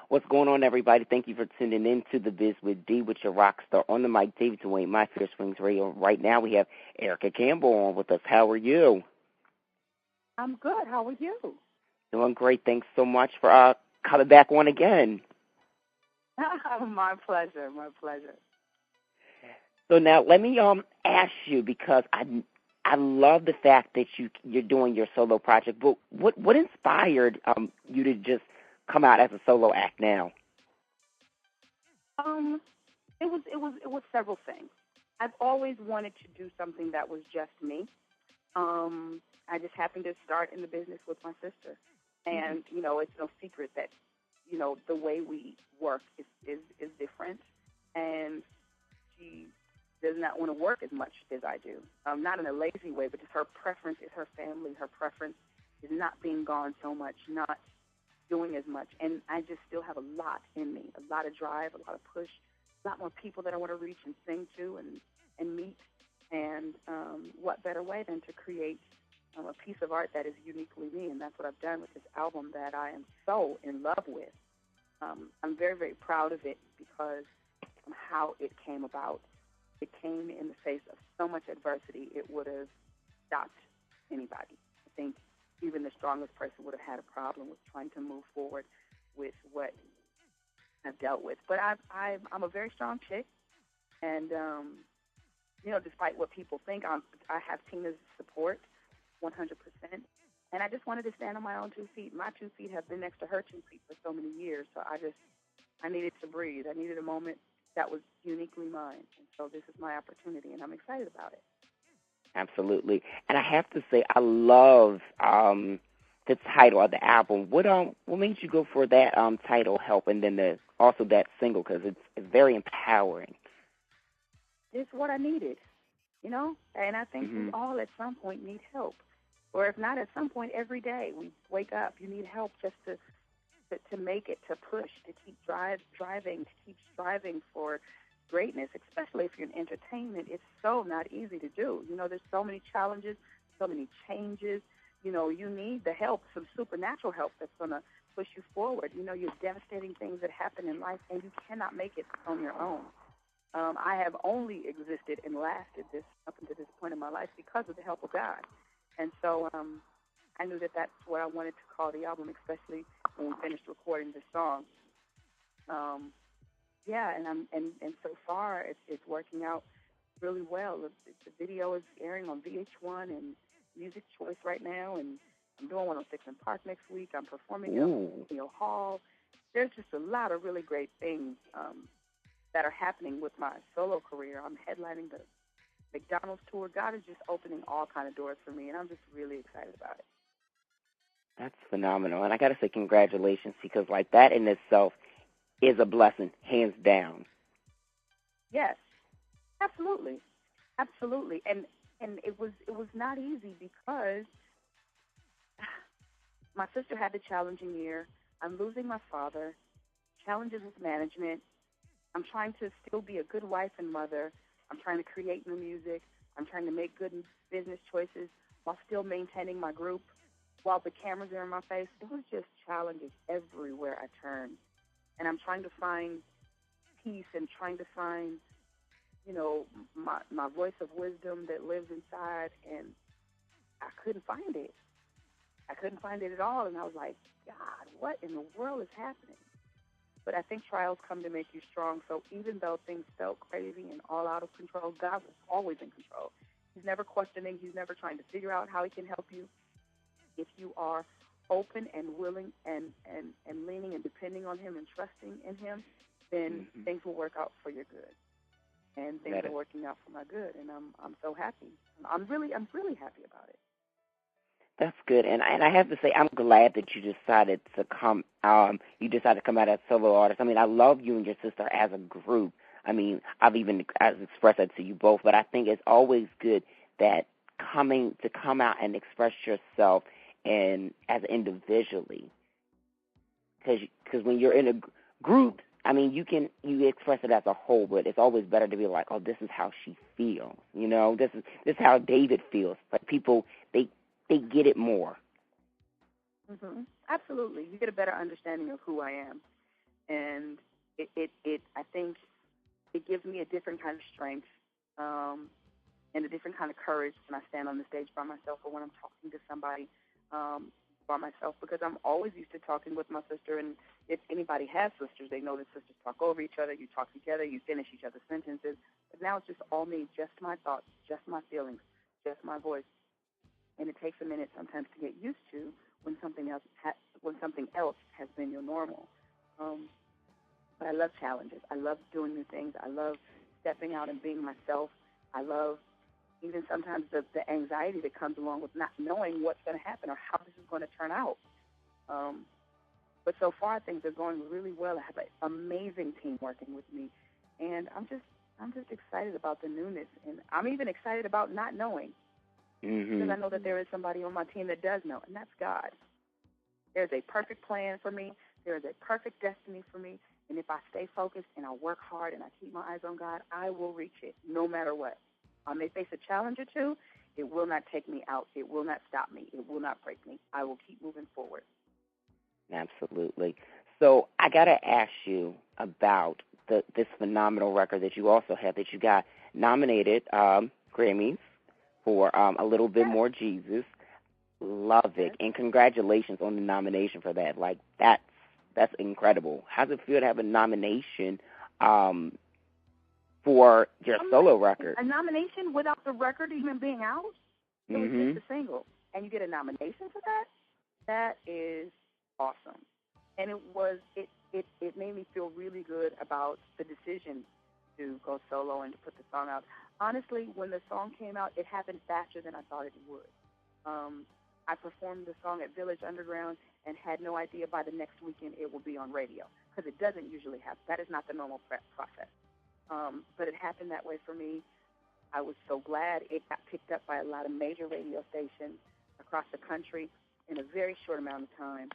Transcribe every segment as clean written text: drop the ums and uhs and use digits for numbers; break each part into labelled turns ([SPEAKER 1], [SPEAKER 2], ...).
[SPEAKER 1] What's going on, everybody? Thank you for tuning in to The Biz with D with your rock star on the mic, David Dwayne, My Fierce Wings Radio. Right now we have Erica Campbell on with us. How are you?
[SPEAKER 2] I'm good. How are you?
[SPEAKER 1] Doing great. Thanks so much for coming back on again.
[SPEAKER 2] My pleasure. My pleasure.
[SPEAKER 1] So now let me ask you, because I love the fact that you're doing your solo project, but what inspired you to just come out as a solo act now?
[SPEAKER 2] It was several things. I've always wanted to do something that was just me. I just happened to start in the business with my sister, and it's no secret that the way we work is different, and she does not want to work as much as I do. Not in a lazy way, but just her preference is her family. Her preference is not being gone so much, not doing as much. And I just still have a lot in me, a lot of drive, a lot of push, a lot more people that I want to reach and sing to and meet. And what better way than to create a piece of art that is uniquely me? And that's what I've done with this album that I am so in love with. I'm very, very proud of it because of how it came about. It came in the face of so much adversity, it would have stopped anybody. I think even the strongest person would have had a problem with trying to move forward with what I've dealt with. But I'm a very strong chick, and despite what people think, I have Tina's support 100%. And I just wanted to stand on my own 2 feet. My 2 feet have been next to her 2 feet for so many years, so I needed to breathe. I needed a moment that was uniquely mine. And so this is my opportunity, and I'm excited about it.
[SPEAKER 1] Absolutely. And I have to say, I love the title of the album. What made you go for that title, Help, and then also that single, because it's very empowering?
[SPEAKER 2] It's what I needed, and I think we all at some point need help. Or if not, at some point every day we wake up, you need help just to make it, to push, to keep driving, to keep striving for greatness, especially if you're in entertainment. It's so not easy to do. There's so many challenges, so many changes. You need the help, some supernatural help that's going to push you forward. You're devastating things that happen in life, and you cannot make it on your own. I have only existed and lasted up until this point in my life because of the help of God. And so I knew that that's what I wanted to call the album, especially when we finished recording the song. And so far it's working out really well. The video is airing on VH1 and Music Choice right now, and I'm doing 106 in Park next week. I'm performing at Neil Hall. There's just a lot of really great things that are happening with my solo career. I'm headlining the McDonald's tour. God is just opening all kind of doors for me, and I'm just really excited about it.
[SPEAKER 1] That's phenomenal. And I got to say congratulations, because like that in itself is a blessing, hands down.
[SPEAKER 2] Yes, absolutely. Absolutely. And it was not easy because my sister had the challenging year. I'm losing my father, challenges with management. I'm trying to still be a good wife and mother. I'm trying to create new music. I'm trying to make good business choices while still maintaining my group, while the cameras are in my face. It was just challenges everywhere I turned. And I'm trying to find peace and trying to find, my voice of wisdom that lives inside, and I couldn't find it. I couldn't find it at all, and I was like, God, what in the world is happening? But I think trials come to make you strong. So even though things felt crazy and all out of control, God was always in control. He's never questioning. He's never trying to figure out how he can help you. If you are open and willing and leaning and depending on him and trusting in him, then things will work out for your good. And things are working out for my good, and I'm so happy. I'm really happy about it.
[SPEAKER 1] That's good, and I have to say, I'm glad that you decided to come. You decided to come out as a solo artist. I mean, I love you and your sister as a group. I mean, I've expressed that to you both, but I think it's always good that come out and express yourself and as individually, because when you're in a group, I mean, you express it as a whole, but it's always better to be like, oh, this is how she feels. This is how David feels. Like people, they get it more.
[SPEAKER 2] Absolutely, you get a better understanding of who I am. and I think it gives me a different kind of strength, and a different kind of courage when I stand on the stage by myself or when I'm talking to somebody by myself, because I'm always used to talking with my sister. And if anybody has sisters, they know that sisters talk over each other, you talk together, you finish each other's sentences. But now it's just all me, just my thoughts, just my feelings, just my voice. And it takes a minute sometimes to get used to when something else has been your normal. But I love challenges. I love doing new things. I love stepping out and being myself. I love even sometimes the anxiety that comes along with not knowing what's going to happen or how this is going to turn out. But so far things are going really well. I have an amazing team working with me, and I'm just excited about the newness, and I'm even excited about not knowing, because I know that there is somebody on my team that does know, and that's God. There's a perfect plan for me. There is a perfect destiny for me, and if I stay focused and I work hard and I keep my eyes on God, I will reach it no matter what. I may face a challenge or two. It will not take me out. It will not stop me. It will not break me. I will keep moving forward.
[SPEAKER 1] Absolutely. So I got to ask you about this phenomenal record that you also have, that you got nominated Grammys for, A Little Bit More Jesus. Love it. And congratulations on the nomination for that. Like, that's incredible. How does it feel to have a nomination for your solo record?
[SPEAKER 2] A nomination without the record even being out? It was just a single. And you get a nomination for that? That is awesome. And it made me feel really good about the decision to go solo and to put the song out. Honestly, when the song came out, it happened faster than I thought it would. I performed the song at Village Underground and had no idea by the next weekend it will be on radio, because it doesn't usually happen. That is not the normal process. But it happened that way for me. I was so glad it got picked up by a lot of major radio stations across the country in a very short amount of time.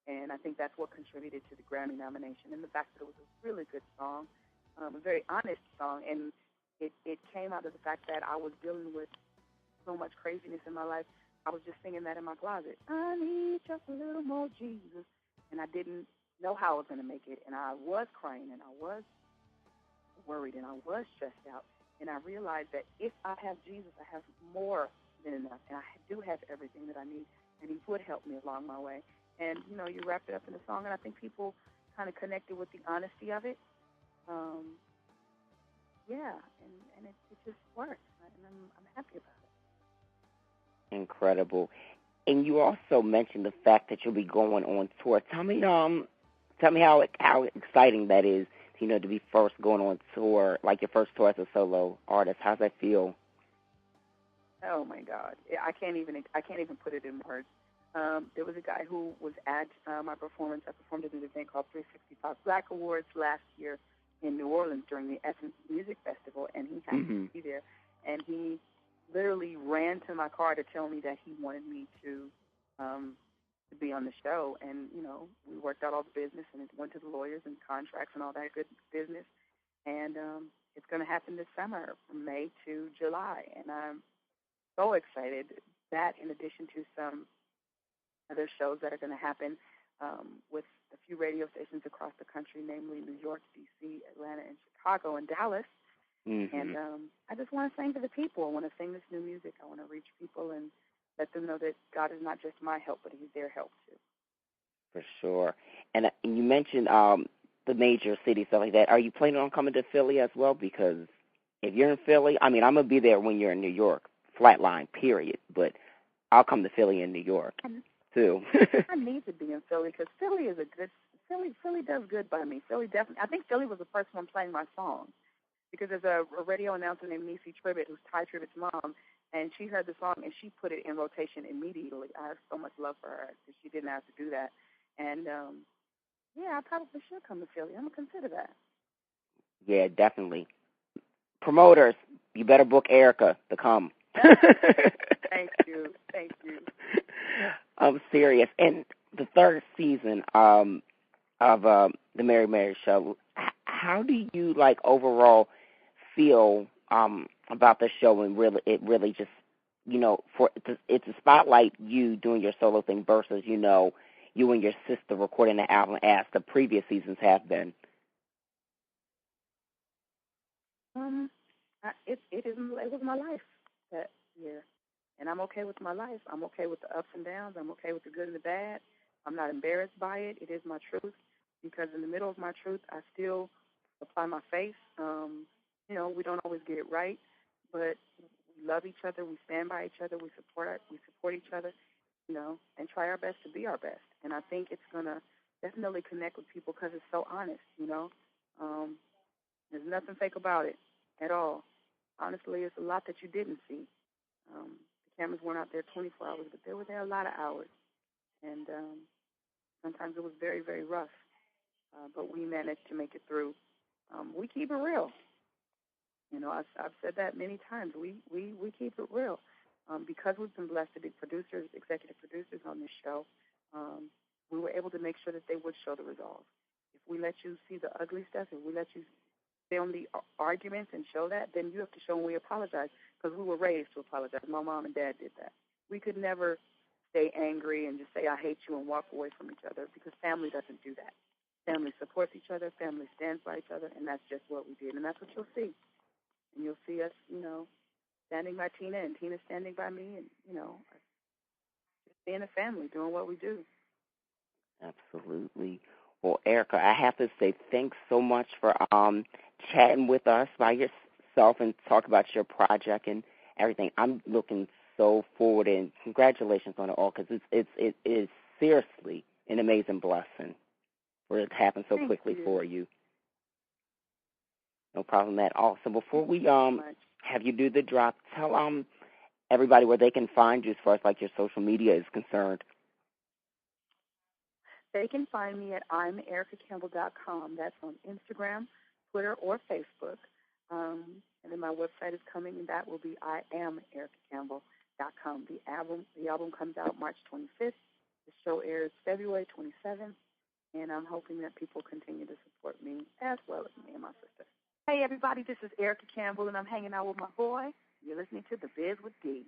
[SPEAKER 2] And I think that's what contributed to the Grammy nomination, and the fact that it was a really good song, a very honest song. And it came out of the fact that I was dealing with so much craziness in my life. I was just singing that in my closet. I need just a little more Jesus. And I didn't know how I was going to make it. And I was crying, and I was worried, and I was stressed out. And I realized that if I have Jesus, I have more than enough. And I do have everything that I need. And he would help me along my way. And, you wrapped it up in a song, and I think people kind of connected with the honesty of it. And it just worked. And I'm happy about it.
[SPEAKER 1] Incredible. And you also mentioned the fact that you'll be going on tour. Tell me how exciting that is, to be first going on tour, like your first tour as a solo artist. How's that feel?
[SPEAKER 2] Oh my God, I can't even put it in words. There was a guy who was at my performance. I performed at an event called 365 Black Awards last year in New Orleans during the Essence Music Festival, and he happened to be there. And he literally ran to my car to tell me that he wanted me to be on the show. And, we worked out all the business, and it went to the lawyers and contracts and all that good business. And it's going to happen this summer from May to July. And I'm so excited. That, in addition to some other shows that are going to happen with a few radio stations across the country, namely New York, D.C., Atlanta, and Chicago, and Dallas. And I just want to sing to the people. I want to sing this new music. I want to reach people and let them know that God is not just my help, but he's their help, too.
[SPEAKER 1] For sure. And you mentioned the major cities, stuff like that. Are you planning on coming to Philly as well? Because if you're in Philly, I'm going to be there when you're in New York, flatline, period. But I'll come to Philly and New York, too.
[SPEAKER 2] I need to be in Philly because Philly is Philly does good by me. Philly definitely. I think Philly was the first one playing my song, because there's a radio announcer named Niecy Tribbett, who's Ty Tribbett's mom, and she heard the song and she put it in rotation immediately. I have so much love for her because she didn't have to do that. And I probably should come to Philly. I'm gonna consider that.
[SPEAKER 1] Yeah, definitely. Promoters, you better book Erica to come.
[SPEAKER 2] Thank you.
[SPEAKER 1] I'm serious. And the third season of the Mary Mary Show, how do you overall feel about the show, and it really just, for it's a spotlight you doing your solo thing versus you and your sister recording the album as the previous seasons have been?
[SPEAKER 2] It was my life that year, and I'm okay with my life. I'm okay with the ups and downs. I'm okay with the good and the bad. I'm not embarrassed by it. It is my truth, because in the middle of my truth, I still apply my faith. We don't always get it right, but we love each other. We stand by each other. We support each other. And try our best to be our best. And I think it's gonna definitely connect with people because it's so honest. There's nothing fake about it at all. Honestly, it's a lot that you didn't see. The cameras weren't out there 24 hours, but they were there a lot of hours. And sometimes it was very, very rough. But we managed to make it through. We keep it real. I've said that many times. We keep it real. Because we've been blessed to be executive producers on this show, we were able to make sure that they would show the resolve. If we let you see the ugly stuff, if we let you film the arguments and show that, then you have to show when we apologize, because we were raised to apologize. My mom and dad did that. We could never stay angry and just say, I hate you, and walk away from each other, because family doesn't do that. Family supports each other, family stands by each other, and that's just what we did, and that's what you'll see. And you'll see us, standing by Tina, and Tina standing by me, and, just being a family, doing what we do.
[SPEAKER 1] Absolutely. Well, Erica, I have to say thanks so much for chatting with us by yourself and talk about your project and everything. I'm looking so forward, and congratulations on it all, because it is seriously an amazing blessing for it to happen so quickly for you. No problem at all. So before we have you do the drop, tell everybody where they can find you as far as like your social media is concerned.
[SPEAKER 2] They can find me at I'mEricaCampbell.com. That's on Instagram, Twitter, or Facebook. And then my website is coming, and that will be I'mEricaCampbell.com. The album comes out March 25th. The show airs February 27th. And I'm hoping that people continue to support me as well as me and my sister. Hey, everybody, this is Erica Campbell, and I'm hanging out with my boy. You're listening to The Biz with D.